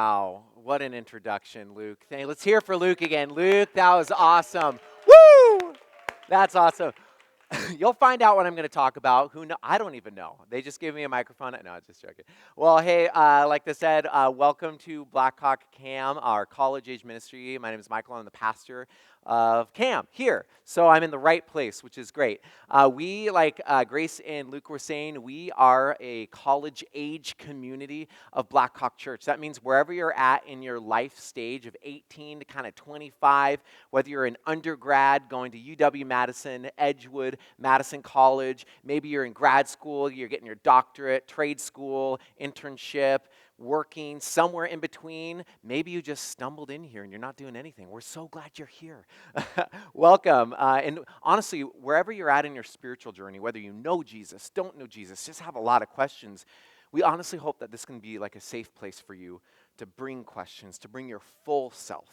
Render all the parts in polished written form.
Wow, what an introduction, Luke. Let's hear for Luke again. Luke, that was awesome. Woo! That's awesome. You'll find out what I'm going to talk about. Who know? I don't even know. They just gave me a microphone. No, just joking. Well, hey, like I said, welcome to Blackhawk Cam, our college-age ministry. My name is Michael. I'm the pastor of Cam here. So I'm in the right place, which is great. We, like Grace and Luke were saying, we are a college-age community of Blackhawk Church. That means wherever you're at in your life stage of 18 to kind of 25, whether you're an undergrad going to UW-Madison, Edgewood, Madison College, maybe you're in grad school, you're getting your doctorate, trade school, internship, working, somewhere in between. Maybe you just stumbled in here and you're not doing anything. We're so glad you're here. Welcome. And honestly, wherever you're at in your spiritual journey, whether you know Jesus, don't know Jesus, just have a lot of questions, we honestly hope that this can be like a safe place for you to bring questions, to bring your full self,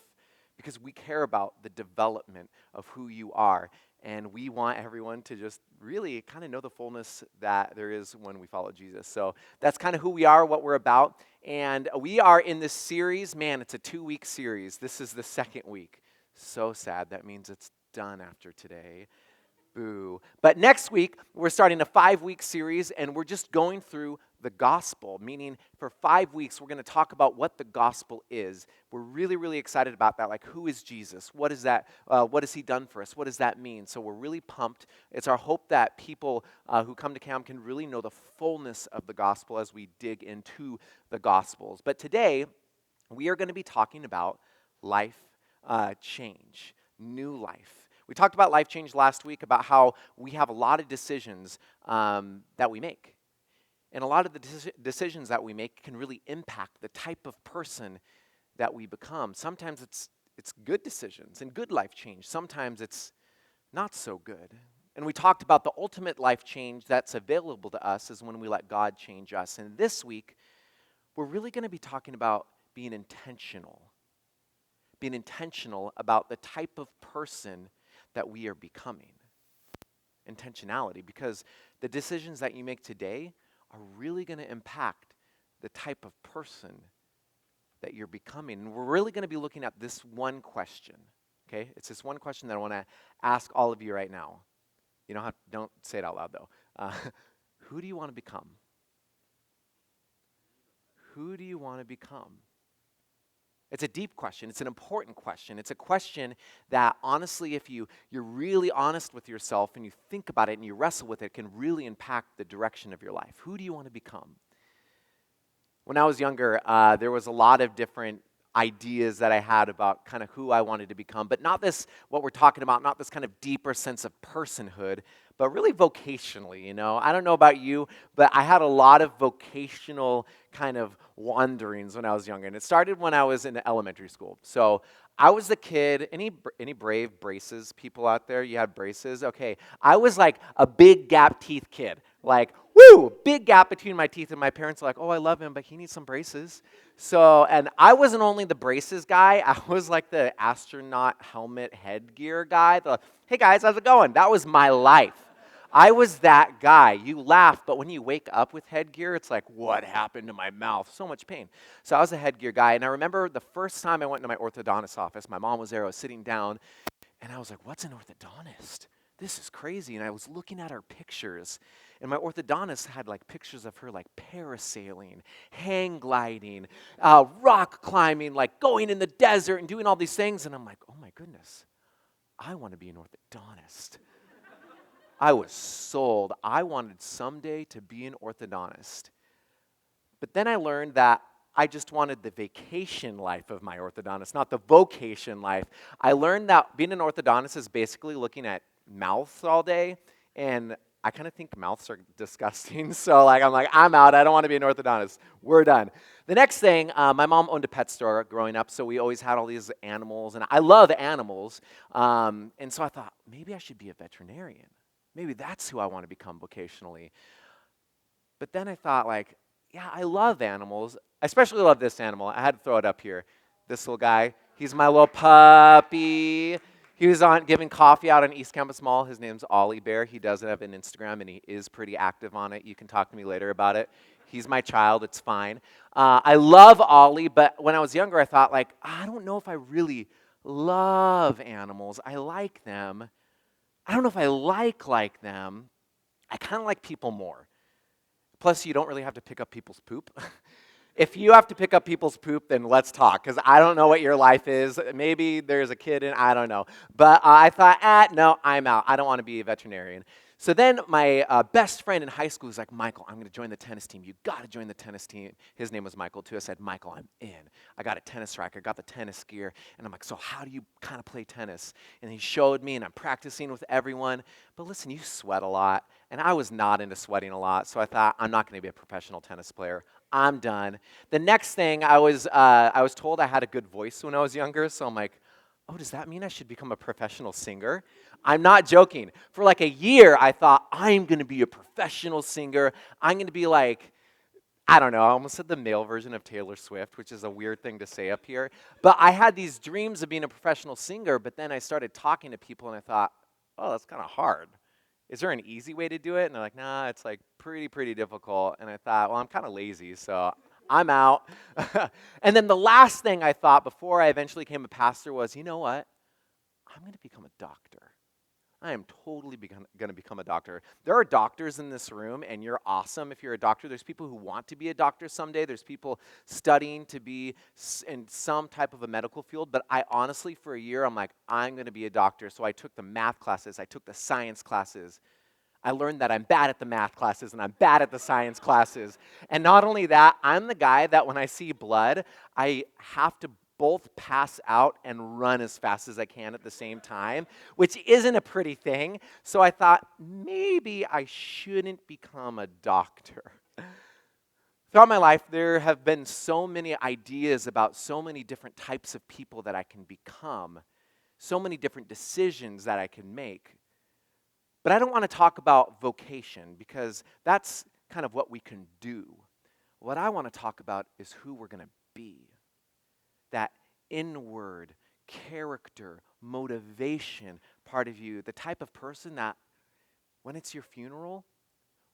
because we care about the development of who you are. And we want everyone to just really kind of know the fullness that there is when we follow Jesus. So that's kind of who we are, what we're about. And we are in this series. Man, it's a 2-week series. This is the second week. So sad. That means it's done after today. Boo. But next week, we're starting a 5-week series, and we're just going through the gospel, meaning for 5 weeks, we're going to talk about what the gospel is. We're really, really excited about that. Like, who is Jesus? What is that? What has he done for us? What does that mean? So we're really pumped. It's our hope that people who come to CAM can really know the fullness of the gospel as we dig into the gospels. But today, we are going to be talking about life change, new life. We talked about life change last week, about how we have a lot of decisions that we make. And a lot of the decisions that we make can really impact the type of person that we become. Sometimes it's good decisions and good life change. Sometimes it's not so good. And we talked about the ultimate life change that's available to us is when we let God change us. And this week, we're really going to be talking about being intentional about the type of person that we are becoming. Intentionality, because the decisions that you make today are really going to impact the type of person that you're becoming. And we're really going to be looking at this one question, okay? It's this one question that I want to ask all of you right now. You don't say it out loud, though. Who do you want to become? Who do you want to become? It's a deep question. It's an important question. It's a question that, honestly, if you're really honest with yourself and you think about it and you wrestle with it, can really impact the direction of your life. Who do you want to become? When I was younger, there was a lot of different ideas that I had about kind of who I wanted to become, but not this, what we're talking about, not this kind of deeper sense of personhood, but really vocationally, I don't know about you, but I had a lot of vocational kind of wanderings when I was younger, and it started when I was in elementary school. So I was the kid, any brave braces people out there? You had braces? Okay, I was like a big gap teeth kid, like, woo, big gap between my teeth, and my parents were like, oh, I love him, but he needs some braces. So, and I wasn't only the braces guy, I was like the astronaut helmet headgear guy. Hey guys, how's it going? That was my life. I was that guy. You laugh, but when you wake up with headgear, it's like, what happened to my mouth? So much pain. So I was a headgear guy, and I remember the first time I went into my orthodontist office, my mom was there, I was sitting down, and I was like, what's an orthodontist? This is crazy. And I was looking at her pictures, and my orthodontist had like pictures of her like parasailing, hang gliding, rock climbing, like going in the desert and doing all these things. And I'm like, oh my goodness, I want to be an orthodontist. I was sold. I wanted someday to be an orthodontist. But then I learned that I just wanted the vacation life of my orthodontist, not the vocation life. I learned that being an orthodontist is basically looking at mouths all day, and I kind of think mouths are disgusting. So I'm out. I don't want to be an orthodontist. We're done. The next thing, my mom owned a pet store growing up, so we always had all these animals, and I love animals. And so I thought, maybe I should be a veterinarian. Maybe that's who I want to become vocationally. But then I thought, yeah, I love animals. I especially love this animal. I had to throw it up here. This little guy. He's my little puppy. He was giving coffee out on East Campus Mall. His name's Ollie Bear. He does have an Instagram, and he is pretty active on it. You can talk to me later about it. He's my child. It's fine. I love Ollie, but when I was younger, I thought, like, I don't know if I really love animals. I like them. I don't know if I like them. I kind of like people more. Plus, you don't really have to pick up people's poop. If you have to pick up people's poop, then let's talk, because I don't know what your life is. Maybe there's a kid in, I don't know. But I thought, no, I'm out. I don't want to be a veterinarian. So then my best friend in high school was like, Michael, I'm going to join the tennis team. You got to join the tennis team. His name was Michael, too. I said, Michael, I'm in. I got a tennis racket. I got the tennis gear. And I'm like, so how do you kind of play tennis? And he showed me, and I'm practicing with everyone. But listen, you sweat a lot. And I was not into sweating a lot. So I thought, I'm not going to be a professional tennis player. I'm done. The next thing, I was told I had a good voice when I was younger. So I'm like, oh, does that mean I should become a professional singer? I'm not joking. For like a year, I thought, I'm going to be a professional singer. I'm going to be like, I don't know, I almost said the male version of Taylor Swift, which is a weird thing to say up here. But I had these dreams of being a professional singer, but then I started talking to people and I thought, oh, that's kind of hard. Is there an easy way to do it? And they're like, nah, it's like pretty difficult. And I thought, well, I'm kind of lazy, so I'm out. And then the last thing I thought before I eventually became a pastor was, you know what? I'm going to become a doctor. I am totally going to become a doctor. There are doctors in this room, and you're awesome if you're a doctor. There's people who want to be a doctor someday. There's people studying to be in some type of a medical field. But I honestly, for a year, I'm like, I'm going to be a doctor. So I took the math classes. I took the science classes. I learned that I'm bad at the math classes and I'm bad at the science classes. And not only that, I'm the guy that when I see blood, I have to both pass out and run as fast as I can at the same time, which isn't a pretty thing. So I thought, maybe I shouldn't become a doctor. Throughout my life, there have been so many ideas about so many different types of people that I can become, so many different decisions that I can make. But I don't want to talk about vocation because that's kind of what we can do. What I want to talk about is who we're going to be. That inward character, motivation part of you, the type of person that when it's your funeral,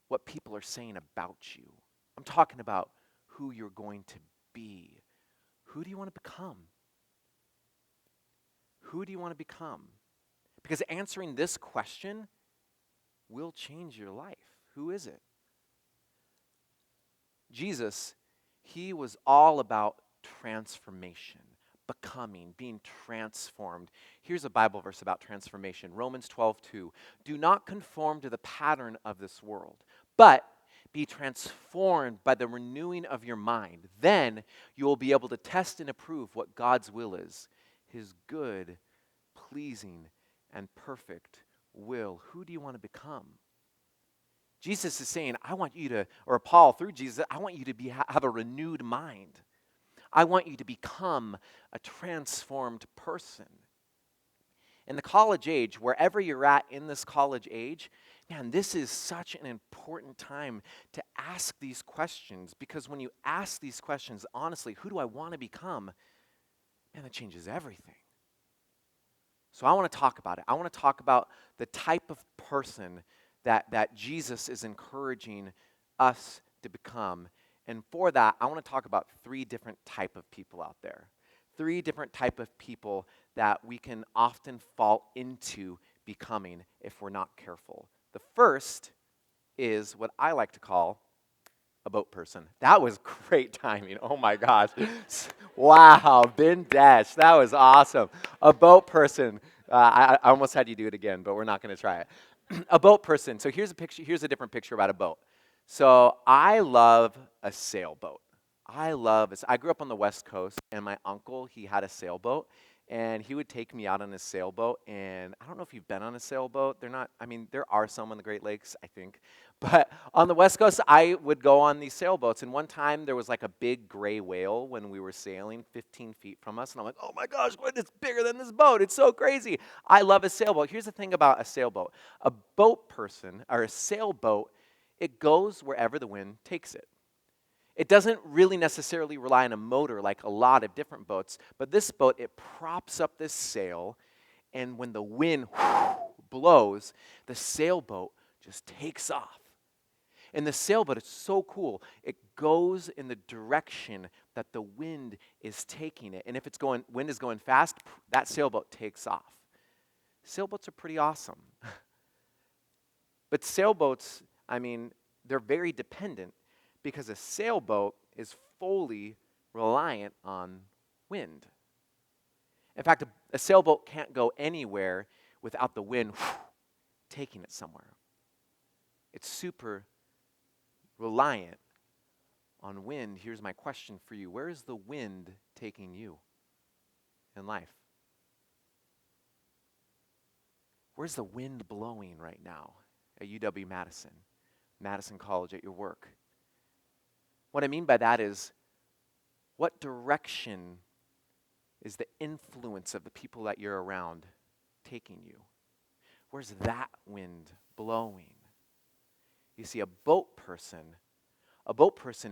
what people are saying about you. I'm talking about who you're going to be. Who do you want to become? Who do you want to become? Because answering this question will change your life. Who is it? Jesus, he was all about transformation, becoming, being transformed. Here's a Bible verse about transformation, Romans 12:2. Do not conform to the pattern of this world, but be transformed by the renewing of your mind. Then you will be able to test and approve what God's will is, his good, pleasing, and perfect will. Who do you want to become? Jesus is saying, I want you to, or Paul through Jesus, I want you to have a renewed mind. I want you to become a transformed person. In the college age, wherever you're at in this college age, man, this is such an important time to ask these questions, because when you ask these questions, honestly, who do I want to become? Man, that changes everything. So I want to talk about it. I want to talk about the type of person that Jesus is encouraging us to become. And for that, I want to talk about 3 different type of people out there. 3 different type of people that we can often fall into becoming if we're not careful. The first is what I like to call a boat person. That was great timing. Oh my gosh. Wow, Ben Dash. That was awesome. A boat person. I almost had you do it again, but we're not going to try it. A boat person. So here's a picture. Here's a different picture about a boat. So I love a sailboat. I grew up on the West Coast, and my uncle, he had a sailboat, and he would take me out on his sailboat. And I don't know if you've been on a sailboat. There are some on the Great Lakes, I think. But on the West Coast, I would go on these sailboats. And one time there was like a big gray whale when we were sailing 15 feet from us. And I'm like, oh my gosh, it's bigger than this boat. It's so crazy. I love a sailboat. Here's the thing about a sailboat. A boat person, or a sailboat, it goes wherever the wind takes it. It doesn't really necessarily rely on a motor like a lot of different boats, but this boat, it props up this sail, and when the wind blows, the sailboat just takes off. And the sailboat, it's so cool. It goes in the direction that the wind is taking it. And if wind is going fast, that sailboat takes off. Sailboats are pretty awesome. But sailboats, they're very dependent because a sailboat is fully reliant on wind. In fact, a sailboat can't go anywhere without the wind taking it somewhere. It's super reliant on wind. Here's my question for you. Where is the wind taking you in life? Where's the wind blowing right now at UW-Madison, Madison College, at your work? What I mean by that is, what direction is the influence of the people that you're around taking you? Where's that wind blowing? You see, a boat person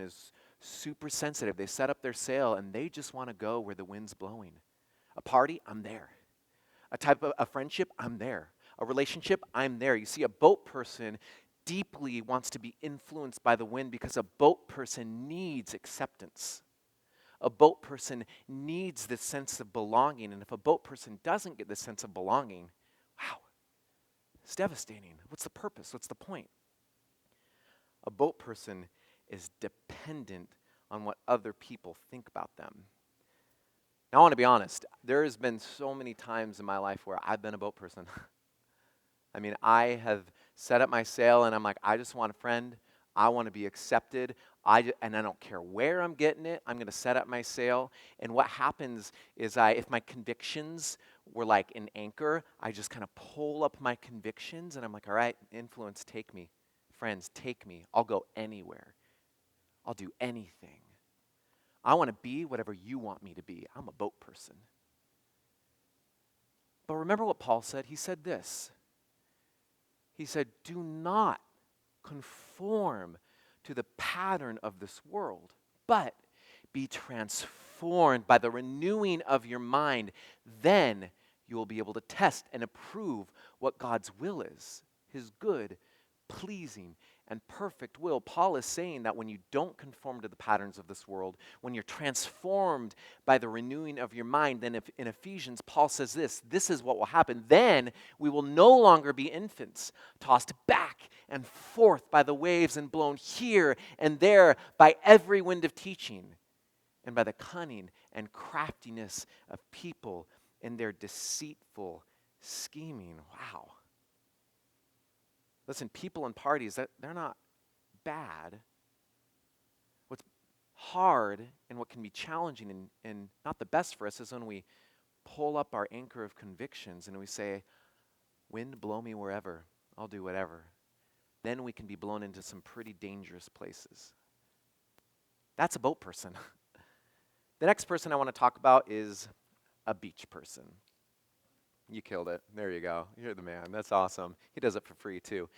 is super sensitive. They set up their sail and they just want to go where the wind's blowing. A party, I'm there. A type of a friendship, I'm there. A relationship, I'm there. You see, a boat person deeply wants to be influenced by the wind because a boat person needs acceptance. A boat person needs this sense of belonging. And if a boat person doesn't get this sense of belonging, wow, it's devastating. What's the purpose? What's the point? A boat person is dependent on what other people think about them. Now, I want to be honest. There has been so many times in my life where I've been a boat person. I have set up my sail and I'm like, I just want a friend. I want to be accepted. And I don't care where I'm getting it. I'm going to set up my sail. And what happens is if my convictions were like an anchor, I just kind of pull up my convictions and I'm like, all right, influence, take me. Friends, take me. I'll go anywhere. I'll do anything. I want to be whatever you want me to be. I'm a boat person. But remember what Paul said? He said this. He said, do not conform to the pattern of this world, but be transformed by the renewing of your mind. Then you will be able to test and approve what God's will is, his good, pleasing, and perfect will. Paul is saying that when you don't conform to the patterns of this world, when you're transformed by the renewing of your mind, then in Ephesians, Paul says this is what will happen. Then we will no longer be infants, tossed back and forth by the waves and blown here and there by every wind of teaching and by the cunning and craftiness of people in their deceitful scheming. Wow. Listen, people and parties, they're not bad. What's hard and what can be challenging and not the best for us is when we pull up our anchor of convictions and we say, wind, blow me wherever, I'll do whatever. Then we can be blown into some pretty dangerous places. That's a boat person. The next person I want to talk about is a beach person. You killed it. There you go. You're the man. That's awesome. He does it for free, too.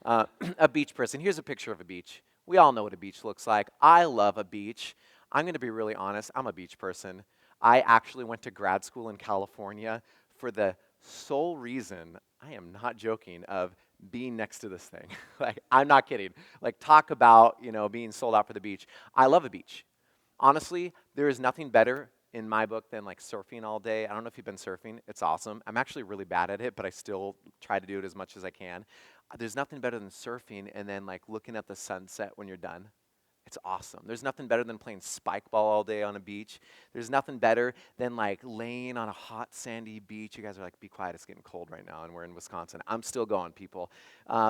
A beach person. Here's a picture of a beach. We all know what a beach looks like. I love a beach. I'm going to be really honest. I'm a beach person. I actually went to grad school in California for the sole reason, I am not joking, of being next to this thing. I'm not kidding. Talk about, being sold out for the beach. I love a beach. Honestly, there is nothing better in my book than surfing all day. I don't know if you've been surfing. It's awesome. I'm actually really bad at it, but I still try to do it as much as I can. There's nothing better than surfing and then looking at the sunset when you're done. It's awesome. There's nothing better than playing spike ball all day on a beach. There's nothing better than laying on a hot sandy beach. You guys are be quiet, it's getting cold right now and we're in Wisconsin. I'm still going, people.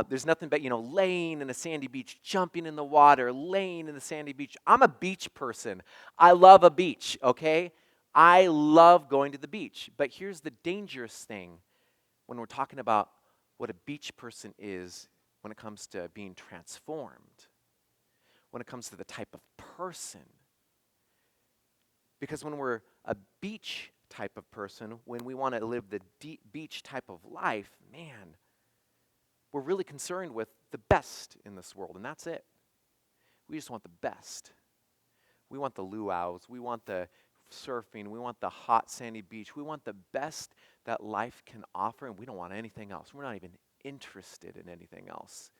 There's nothing but, laying in a sandy beach, jumping in the water, laying in the sandy beach. I'm a beach person. I love a beach, okay? I love going to the beach. But here's the dangerous thing when we're talking about what a beach person is when it comes to being transformed, when it comes to the type of person. Because when we're a beach type of person, when we want to live the deep beach type of life, man, we're really concerned with the best in this world, and that's it. We just want the best. We want the luau's. We want the surfing. We want the hot sandy beach. We want the best that life can offer, and we don't want anything else. We're not even interested in anything else.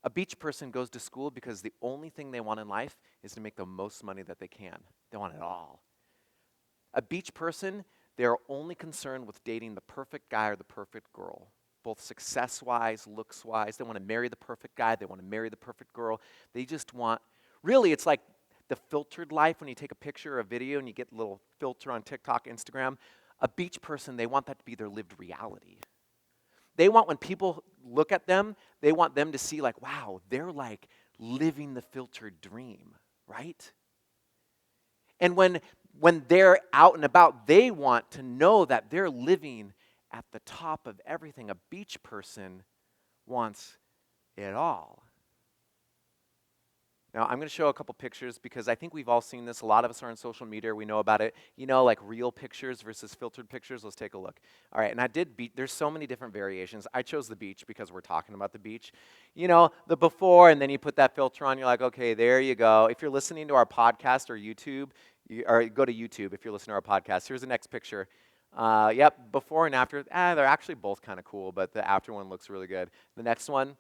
A beach person goes to school because the only thing they want in life is to make the most money that they can. They want it all. A beach person, they're only concerned with dating the perfect guy or the perfect girl, both success-wise, looks-wise. They want to marry the perfect guy. They want to marry the perfect girl. They just want, really, it's like the filtered life when you take a picture or a video and you get a little filter on TikTok, Instagram. A beach person, they want that to be their lived reality. They want when people look at them, they want them to see like, wow, they're like living the filtered dream, right? And when they're out and about, they want to know that they're living at the top of everything. A beach person wants it all. Now, I'm going to show a couple pictures because I think we've all seen this. A lot of us are on social media. We know about it. You know, like real pictures versus filtered pictures. Let's take a look. All right, and I did there's so many different variations. I chose the beach because we're talking about the beach. You know, the before, and then you put that filter on. You're like, okay, there you go. If you're listening to our podcast or YouTube, or go to YouTube if you're listening to our podcast. Here's the next picture. Yep, before and after. They're actually both kind of cool, but the after one looks really good. The next one.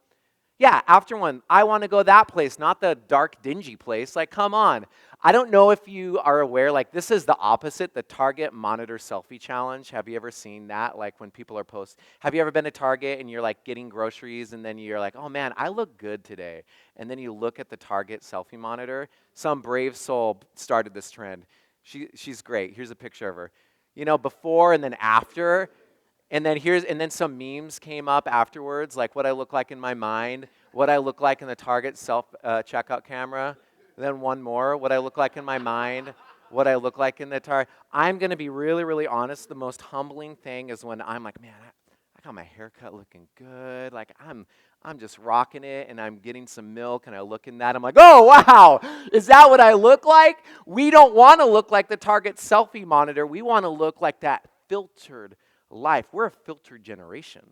Yeah, after one, I want to go that place, not the dark, dingy place. Like, come on. I don't know if you are aware, like, this is the opposite, the Target Monitor Selfie Challenge. Have you ever seen that? Like, when people are have you ever been to Target and you're, like, getting groceries and then you're like, oh, man, I look good today. And then you look at the Target selfie monitor. Some brave soul started this trend. She's great. Here's a picture of her. You know, before and then after. And then some memes came up afterwards, like what I look like in my mind, what I look like in the Target self checkout camera. And then one more, what I look like in my mind, what I look like in the Target. I'm going to be really, really honest. The most humbling thing is when I'm like, man, I got my haircut looking good. Like I'm just rocking it, and I'm getting some milk, and I look in that. I'm like, oh wow, is that what I look like? We don't want to look like the Target selfie monitor. We want to look like that filtered life. We're a filtered generation.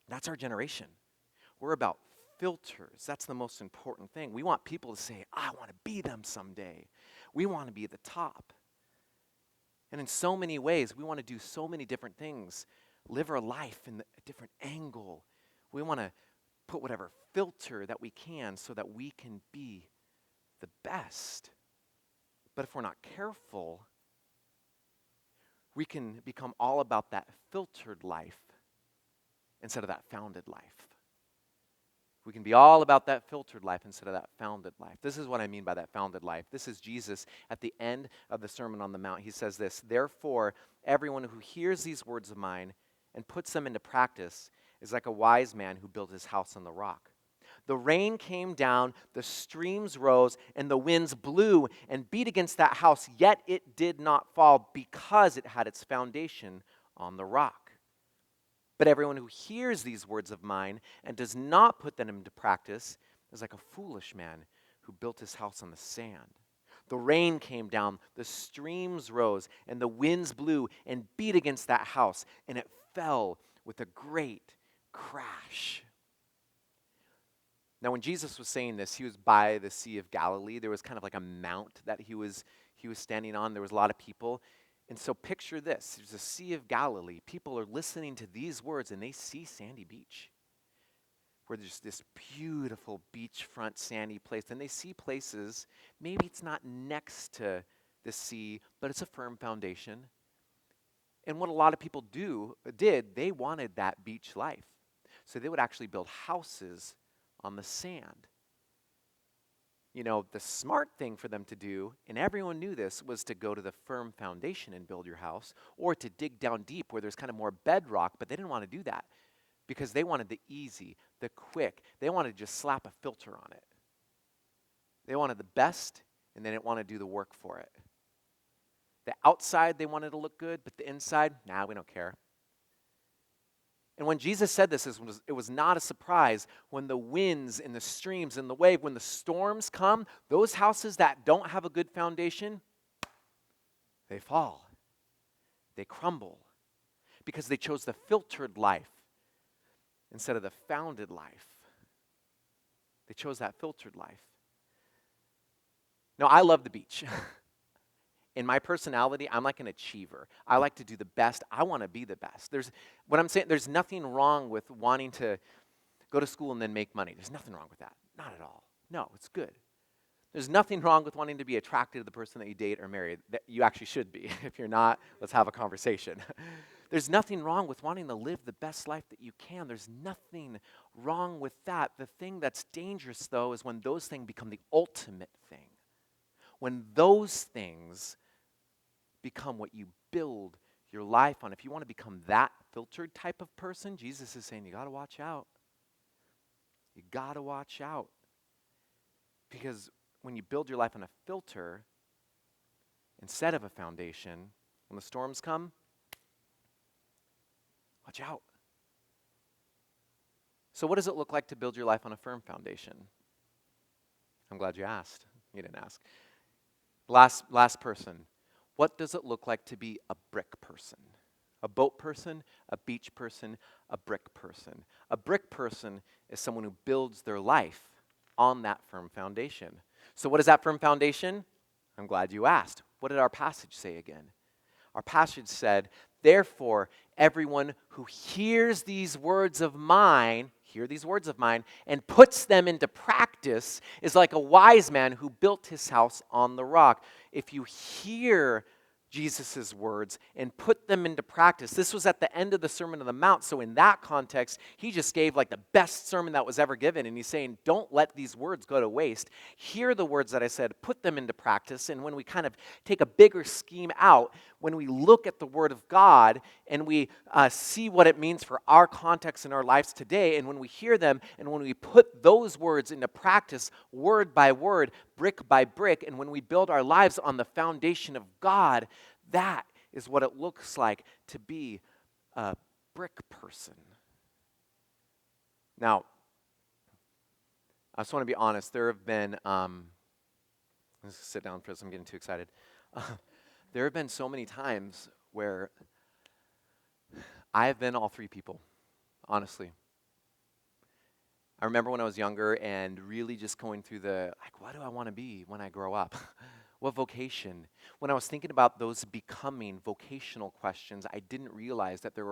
That's our generation. We're about filters. That's the most important thing. We want people to say, I want to be them someday. We want to be at the top. And in so many ways, we want to do so many different things, live our life in a different angle. We want to put whatever filter that we can so that we can be the best. But if we're not careful, we can become all about that filtered life instead of that founded life. We can be all about that filtered life instead of that founded life. This is what I mean by that founded life. This is Jesus at the end of the Sermon on the Mount. He says this, therefore, everyone who hears these words of mine and puts them into practice is like a wise man who built his house on the rock. The rain came down, the streams rose, and the winds blew and beat against that house, yet it did not fall because it had its foundation on the rock. But everyone who hears these words of mine and does not put them into practice is like a foolish man who built his house on the sand. The rain came down, the streams rose, and the winds blew and beat against that house, and it fell with a great crash. Now, when Jesus was saying this, he was by the Sea of Galilee. There was kind of like a mount that he was standing on. There was a lot of people. And so picture this. There's a Sea of Galilee. People are listening to these words, and they see Sandy Beach, where there's this beautiful beachfront sandy place. And they see places, maybe it's not next to the sea, but it's a firm foundation. And what a lot of people did, they wanted that beach life. So they would actually build houses on the sand. You know, the smart thing for them to do, and everyone knew this, was to go to the firm foundation and build your house, or to dig down deep where there's kind of more bedrock, but they didn't want to do that because they wanted the easy, the quick. They wanted to just slap a filter on it. They wanted the best, and they didn't want to do the work for it. The outside, they wanted to look good, but the inside, nah, we don't care. And when Jesus said this, it was not a surprise. When the winds and the streams and the wave, when the storms come, those houses that don't have a good foundation, they fall. They crumble because they chose the filtered life instead of the founded life. They chose that filtered life. Now, I love the beach. In my personality, I'm like an achiever. I like to do the best. I want to be the best. There's nothing wrong with wanting to go to school and then make money. There's nothing wrong with that. Not at all. No, it's good. There's nothing wrong with wanting to be attracted to the person that you date or marry. That you actually should be. If you're not, let's have a conversation. There's nothing wrong with wanting to live the best life that you can. There's nothing wrong with that. The thing that's dangerous, though, is when those things become the ultimate thing. When those things become what you build your life on. If you want to become that filtered type of person, Jesus is saying you got to watch out. You got to watch out. Because when you build your life on a filter instead of a foundation, when the storms come, watch out. So what does it look like to build your life on a firm foundation? I'm glad you asked. You didn't ask. Last person. What does it look like to be a brick person? A boat person, a beach person, a brick person. A brick person is someone who builds their life on that firm foundation. So what is that firm foundation? I'm glad you asked. What did our passage say again? Our passage said, therefore, everyone who hears these words of mine, and puts them into practice is like a wise man who built his house on the rock. If you hear Jesus' words and put them into practice. This was at the end of the Sermon on the Mount, so in that context, he just gave like the best sermon that was ever given, and he's saying, don't let these words go to waste. Hear the words that I said, put them into practice, and when we kind of take a bigger scheme out, when we look at the Word of God and we see what it means for our context in our lives today, and when we hear them, and when we put those words into practice, word by word, brick by brick, and when we build our lives on the foundation of God, that is what it looks like to be a brick person. Now, I just want to be honest. There have been, let's sit down for this, I'm getting too excited. There have been so many times where I have been all three people, honestly. I remember when I was younger and really just going through what do I want to be when I grow up? What vocation? When I was thinking about those becoming vocational questions, I didn't realize that I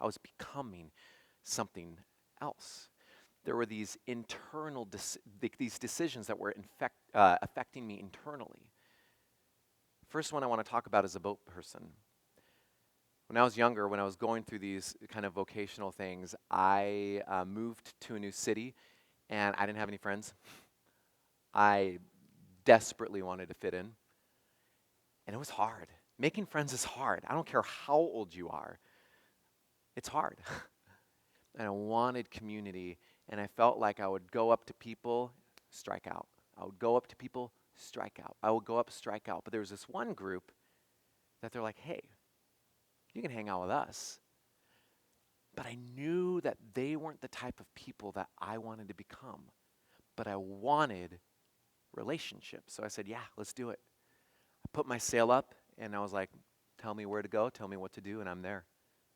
was becoming something else. There were these internal, these decisions that were affecting me internally. First one I want to talk about is a boat person. When I was younger, when I was going through these kind of vocational things, I moved to a new city, and I didn't have any friends. I desperately wanted to fit in, and it was hard. Making friends is hard. I don't care how old you are. It's hard. And I wanted community, and I felt like I would go up to people, strike out. I would go up to people, strike out. I would go up, strike out. But there was this one group that they're like, hey, you can hang out with us. But I knew that they weren't the type of people that I wanted to become. But I wanted relationships. So I said, yeah, let's do it. I put my sail up, and I was like, tell me where to go, tell me what to do, and I'm there.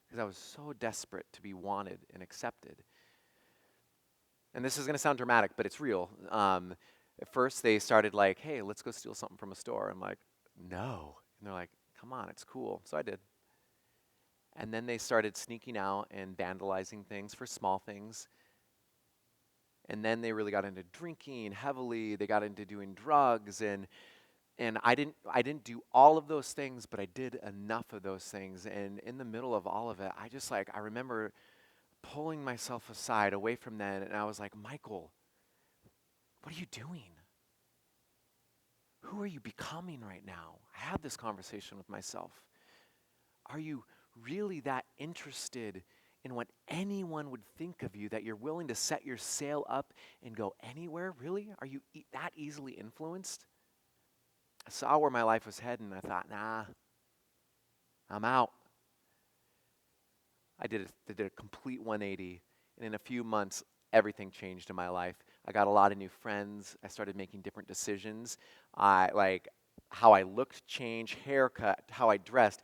Because I was so desperate to be wanted and accepted. And this is going to sound dramatic, but it's real. At first, they started like, hey, let's go steal something from a store. I'm like, no. And they're like, come on, it's cool. So I did. And then they started sneaking out and vandalizing things for small things. And then they really got into drinking heavily. They got into doing drugs. And I didn't do all of those things, but I did enough of those things. And in the middle of all of it, I remember pulling myself aside away from them. And I was like, Michael, what are you doing? Who are you becoming right now? I had this conversation with myself. Are you really that interested in what anyone would think of you that you're willing to set your sail up and go anywhere? Really? Are you that easily influenced? I saw where my life was heading, and I thought, nah, I'm out. I did a complete 180, and in a few months, everything changed in my life. I got a lot of new friends. I started making different decisions. How I looked changed, haircut, how I dressed.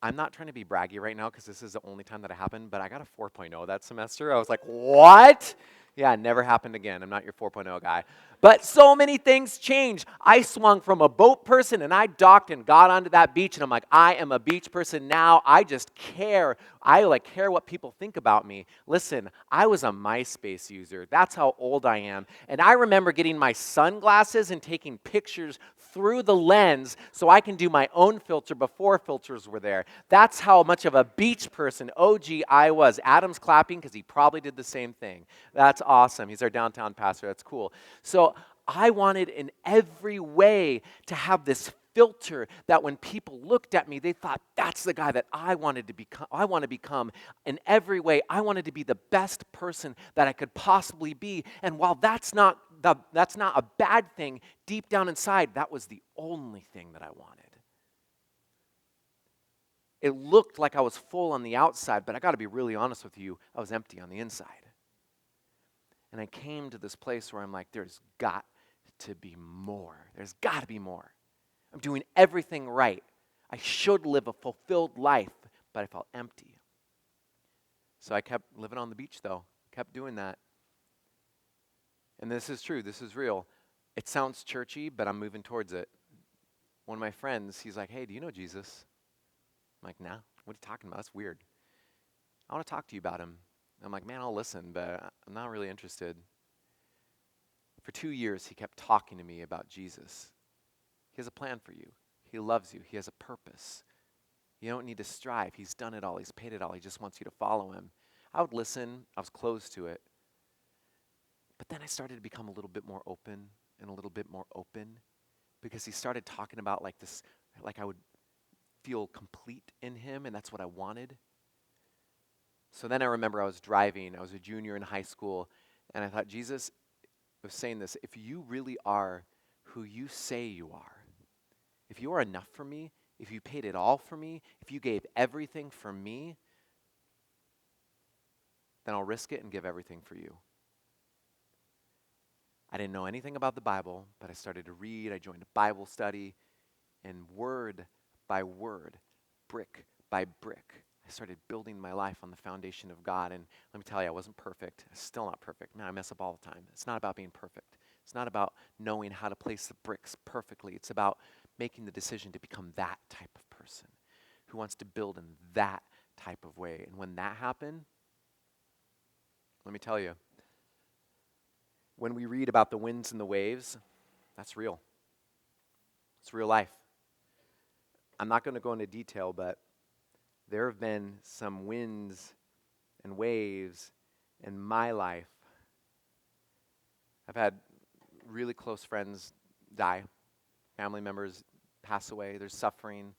I'm not trying to be braggy right now because this is the only time that it happened, but I got a 4.0 that semester. I was like, what? Yeah, it never happened again. I'm not your 4.0 guy. But so many things change. I swung from a boat person and I docked and got onto that beach and I'm like, I am a beach person now. I just care. I care what people think about me. Listen, I was a MySpace user. That's how old I am. And I remember getting my sunglasses and taking pictures through the lens so I can do my own filter before filters were there. That's how much of a beach person, OG, I was. Adam's clapping because he probably did the same thing. That's awesome. He's our downtown pastor. That's cool. So I wanted in every way to have this filter that when people looked at me, they thought, that's the guy that I wanted to become. I want to become in every way. I wanted to be the best person that I could possibly be. And while that's not a bad thing, deep down inside, that was the only thing that I wanted. It looked like I was full on the outside, but I got to be really honest with you, I was empty on the inside. And I came to this place where I'm like, there's got to be more. There's got to be more. I'm doing everything right. I should live a fulfilled life, but I felt empty. So I kept living on the beach, though. Kept doing that. And this is true. This is real. It sounds churchy, but I'm moving towards it. One of my friends, he's like, hey, do you know Jesus? I'm like, nah, what are you talking about? That's weird. I want to talk to you about him. I'm like, man, I'll listen, but I'm not really interested. For 2 years, he kept talking to me about Jesus. He has a plan for you. He loves you. He has a purpose. You don't need to strive. He's done it all. He's paid it all. He just wants you to follow him. I would listen. I was closed to it. But then I started to become a little bit more open and a little bit more open because he started talking about this, I would feel complete in him, and that's what I wanted. So then I remember I was driving. I was a junior in high school, and I thought, Jesus was saying this, if you really are who you say you are, if you are enough for me, if you paid it all for me, if you gave everything for me, then I'll risk it and give everything for you. I didn't know anything about the Bible, but I started to read. I joined a Bible study, and word by word, brick by brick, I started building my life on the foundation of God. And let me tell you, I wasn't perfect. I'm still not perfect. Man, I mess up all the time. It's not about being perfect. It's not about knowing how to place the bricks perfectly. It's about making the decision to become that type of person who wants to build in that type of way. And when that happened, let me tell you, when we read about the winds and the waves, that's real. It's real life. I'm not going to go into detail, but there have been some winds and waves in my life. I've had really close friends die, family members pass away, there's suffering.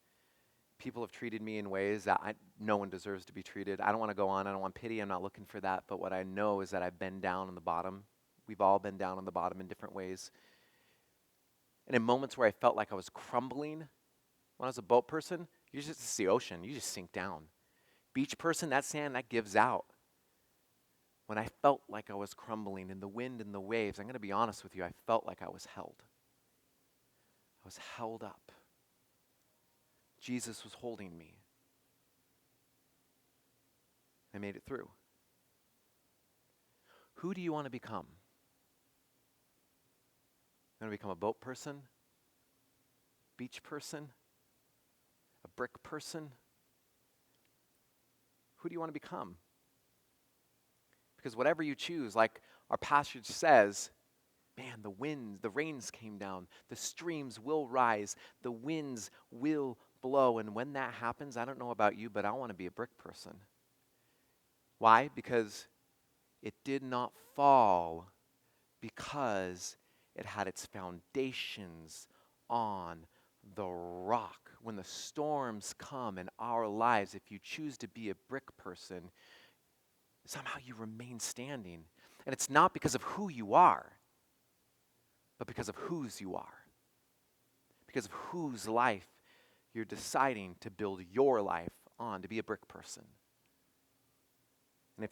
People have treated me in ways that no one deserves to be treated. I don't want to go on, I don't want pity, I'm not looking for that, but what I know is that I've been down on the bottom. We've all been down on the bottom in different ways. And in moments where I felt like I was crumbling, when I was a boat person, you just see the ocean, you just sink down. Beach person, that sand, that gives out. When I felt like I was crumbling in the wind and the waves, I'm going to be honest with you, I felt like I was held. I was held up. Jesus was holding me. I made it through. Who do you want to become? You want to become a boat person? Beach person? A brick person? Who do you want to become? Because whatever you choose, like our passage says, man, the rains came down, the streams will rise, the winds will blow. And when that happens, I don't know about you, but I want to be a brick person. Why? Because it did not fall because it had its foundations on the rock. When the storms come in our lives, if you choose to be a brick person, somehow you remain standing. And it's not because of who you are, but because of whose you are. Because of whose life you're deciding to build your life on, to be a brick person. And if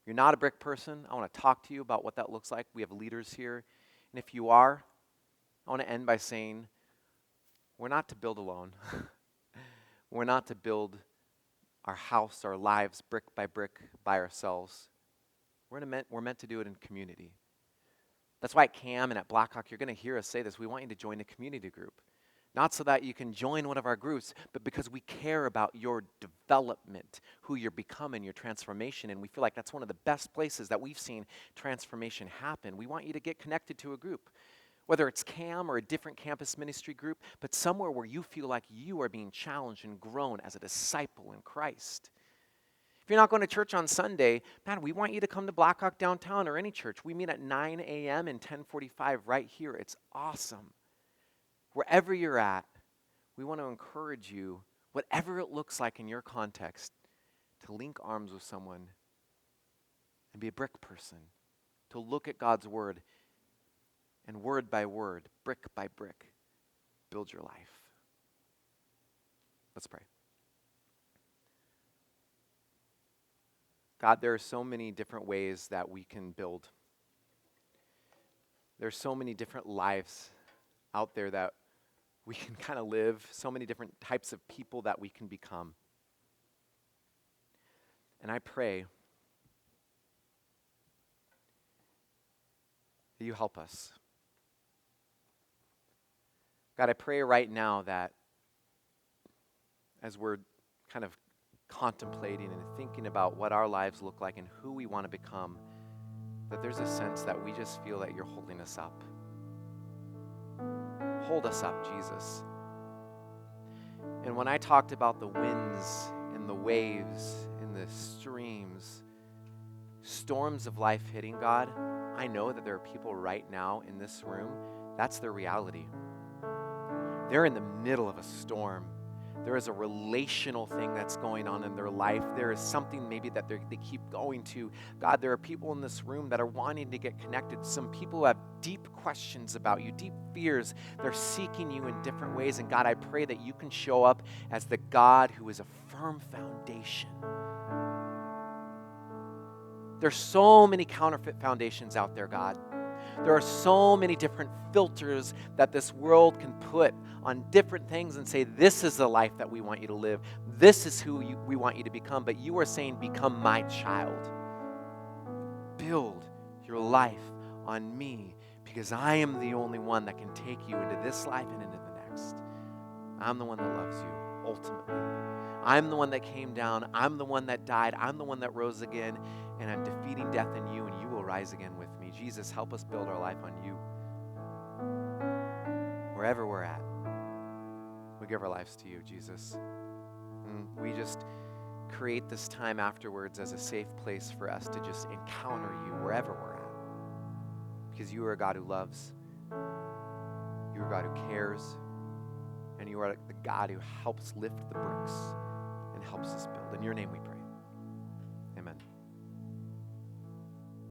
you're not a brick person, I want to talk to you about what that looks like. We have leaders here. And if you are, I want to end by saying, we're not to build alone. We're not to build our house, our lives, brick by ourselves. We're meant to do it in community. That's why at CAM and at Blackhawk, you're going to hear us say this. We want you to join a community group. Not so that you can join one of our groups, but because we care about your development, who you're becoming, your transformation, and we feel like that's one of the best places that we've seen transformation happen. We want you to get connected to a group, whether it's CAM or a different campus ministry group, but somewhere where you feel like you are being challenged and grown as a disciple in Christ. If you're not going to church on Sunday, man, we want you to come to Blackhawk downtown or any church. We meet at 9 a.m. and 10:45 right here. It's awesome. Wherever you're at, we want to encourage you, whatever it looks like in your context, to link arms with someone and be a brick person, to look at God's word and word by word, brick by brick, build your life. Let's pray. God, there are so many different ways that we can build. There's so many different lives out there that we can kind of live, so many different types of people that we can become. And I pray that you help us. God, I pray right now that as we're kind of contemplating and thinking about what our lives look like and who we want to become, that there's a sense that we just feel that you're holding us up. Hold us up, Jesus. And when I talked about the winds and the waves and the streams, storms of life hitting, God, I know that there are people right now in this room, that's their reality. They're in the middle of a storm. There is a relational thing that's going on in their life. There is something maybe that they keep going to. God, there are people in this room that are wanting to get connected. Some people who have deep questions about you, deep fears. They're seeking you in different ways. And God, I pray that you can show up as the God who is a firm foundation. There's so many counterfeit foundations out there, God. There are so many different filters that this world can put on different things and say, this is the life that we want you to live. This is who we want you to become. But you are saying, become my child. Build your life on me because I am the only one that can take you into this life and into the next. I'm the one that loves you ultimately. I'm the one that came down. I'm the one that died. I'm the one that rose again. And I'm defeating death in you, and you will rise again with me. Jesus, help us build our life on you. Wherever we're at, we give our lives to you, Jesus. And we just create this time afterwards as a safe place for us to just encounter you wherever we're at. Because you are a God who loves. You are a God who cares. And you are the God who helps lift the bricks and helps us build. In your name we pray.